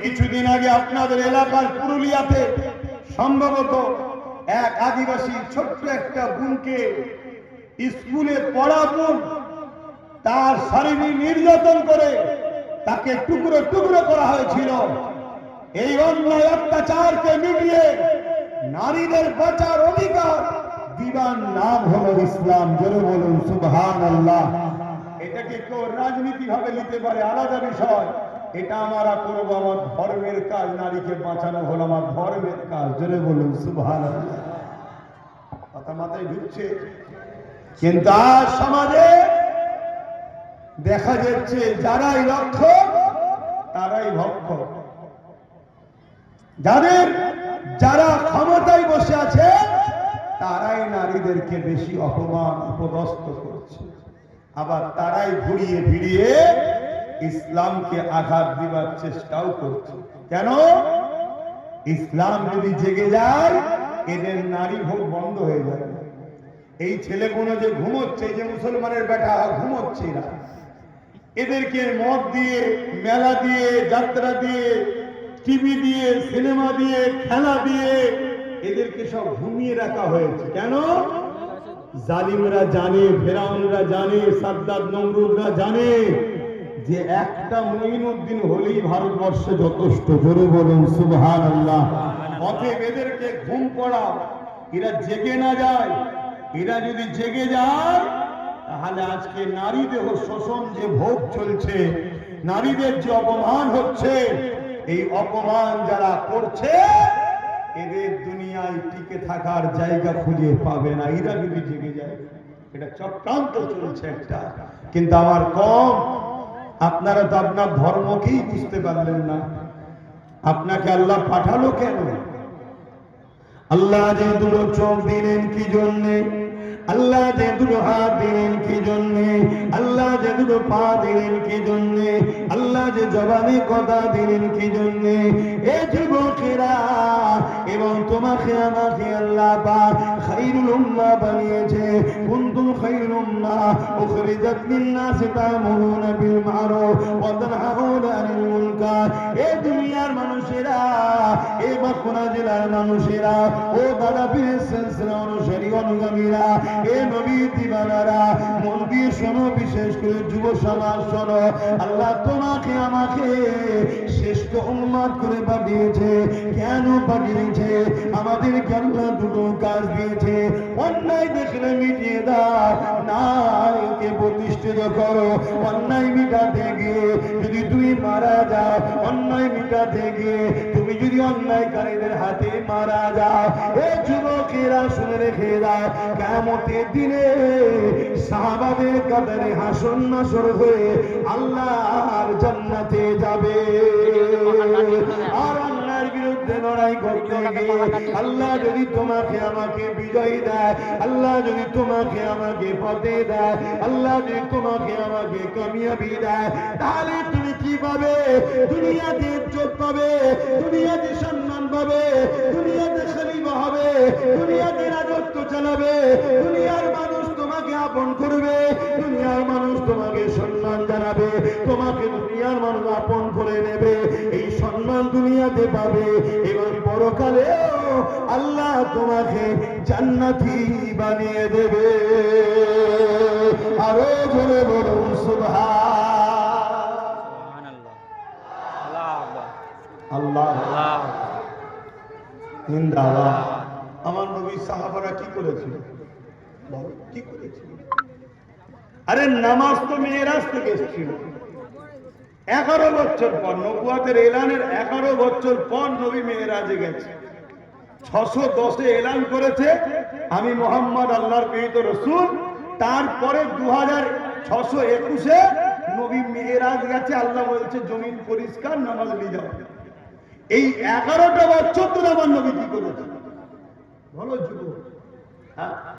কিছুদিন আগে আপনাদের এলাকার পুরুলিয়াতে সম্ভবত এক আদিবাসী ছোট্ট একটা বোনকে স্কুলে পড়াবো তার শারীরিক নির্যাতন করে তাকে টুকরো টুকরো করা হয়েছিল। এই অন্যায় অত্যাচারকে মিটিয়ে নারীদের বাঁচার অধিকার দিবার নাম হলো ইসলাম। জোরে বলুন সুবহানাল্লাহ। এটাকে কেউ রাজনীতি ভাবে নিতে পারে, আলাদা বিষয়। এটা আমরা করবো, আমার ধর্মের কাজ। নারীকে বাঁচানো হলো আমার ধর্মের কাজ। জোরে বলুন সুবহানাল্লাহ। কথা মাথায় ঢুকছে? কিন্তু আজ সমাজে দেখা যাচ্ছে যারাই রক্ষক তারাই ভক্ষক। যারা ক্ষমতায় বসে আছে তারাই নারীদেরকে বেশি অপমান অপদস্থ করছে, আবার তারাই ঘুরিয়ে ফিরিয়ে ইসলামকে আঘাত দিবার চেষ্টাও করছে। কেন? ইসলাম যদি জেগে যায় এদের নারী ভোগ বন্ধ হয়ে যাবে। এই ছেলেগুলো যে ঘুমোচ্ছে, যে মুসলমানের বেটা ঘুমোচ্ছে, এদেরকে মদ দিয়ে, মেলা দিয়ে, যাত্রা দিয়ে, টিভি দিয়ে, সিনেমা দিয়ে, খেলা দিয়ে এদেরকে সব ঘুমিয়ে রাখা হয়েছে। কেন? জালিমরা জানে, ফেরাউনরা জানে, সাদ্দাত নমরুদরা জানে যে একটা মুঈনুদ্দিন হলেই ভারতবর্ষে যথেষ্ট। জোরে বলুন সুবহানাল্লাহ। অতএব এদেরকে ঘুম পড়াও, এরা জেগে না যায়। এরা যদি জেগে যায় তাহলে আজকে নারী দেহ শোষণ যে ভোগ চলছে, নারীদের যে অপমান হচ্ছে, এই অপমান যারা করছে এদের দুনিয়ায় টিকে থাকার জায়গা খুঁজে পাবে না। এরা যদি জেগে যায়, এটা চক্রান্ত চলছে একটা। কিন্তু আমার কম, আপনারা তো আপনার ধর্মকেই বুঝতে পারলেন না। আপনাকে আল্লাহ পাঠালো কেন? আল্লাহ যে দুটো চোখ দিলেন কি জন্যে? আল্লাহ যে দুটো হাত দিলেন কি জন্যে? আল্লাহ যে দুটো পা দিলেন কি জন্যে? আল্লাহ যে জবানে কথা দিলেন কি জন্যে? এ যুবকেরা, এবং তোমাকে আমাকে আল্লাহ পাক খায়রুল উম্মাহ বানিয়েছে। কুনতুম খায়রুল উম্মাহ উখরিজাত লিন-নাস তা'মুরুনা বিল মা'রুফ ওয়া তানহাউনা আনিল মুনকার। এ দুনিয়ার মানুষেরা, এ বাঁকুড়া জেলার মানুষেরা, ও দাদা পীরের সিলসিলা অনুসারী অনুগামীরা, এ নবী দিবানারা, মন দিয়ে শোনো, বিশেষ করে যুব সমাজ শোনো। আল্লাহ তোমাকে আমাকে শ্রেষ্ঠ উম্মত করে পাঠিয়েছে। কেন পাঠিয়েছে? আমাদেরকে আল্লাহ দুটো কাজ দিয়েছে। অন্যায় দেখলে মিটিয়ে দাও, ন্যায়কে প্রতিষ্ঠিত করো। অন্যায় মিটাতে গিয়ে যদি তুমি মারা যাও, অন্যায় মিটাতে গিয়ে তুমি যদি অন্যায়কারীদের হাতে মারা যাও, এই যুবকেরা শুনে রেখে দাও, কিয়ামতের দিনে সাহাবাদের কাতারে হাসর নাসর হয়ে আল্লাহর জান্নাতে যাবে। আর অন্যায়ের বিরুদ্ধে লড়াই করতে গিয়ে আল্লাহ যদি তোমাকে আমাকে বিজয় দেয়, আল্লাহ যদি তোমাকে আমাকে পথে দেয়, আল্লাহ যদি তোমাকে আমাকে কামিয়াবি দেয়, তাহলে তুমি কি পাবে? দুনিয়াতে ইজ্জত পাবে, দুনিয়াতে সম্মান পাবে, দুনিয়াতে খলিফা হবে, দুনিয়াতে রাজত্ব চালাবে, দুনিয়ার মানুষ তোমাকে আপন করবে, দুনিয়ার মানুষ তোমাকে সম্মান জানাবে, তোমাকে দুনিয়ার মানুষ আপন করে নেবে। এই সম্মান দুনিয়াতে পাবে, এবং পরকালেও আল্লাহ তোমাকে জান্নাতি বানিয়ে দেবে। আরো জোরে বলুন সুবহানাল্লাহ। আল্লাহ জিন্দাবাদ। আমার নবী সাহাবারা কি করেছিল? কি করেছিল? আরে নামাজ তো মেয়েরাজ থেকে এসেছিল। 11 বছর পর, নবুয়াতের এলানের 11 বছর পর নবী মেয়েরাজে গেছে। 610-এ এলান করেছে আমি মোহাম্মদ আল্লাহর প্রেরিত রাসূল। তারপরে 2621-এ নবী মেয়েরাজ গেছে। আল্লাহ বলছে জমিন পরিষ্কার, নামাজ নিয়ে যাও। এই 11টা বছর ধরে আমার নবী কি করেছে বলো যুবক? হ্যাঁ।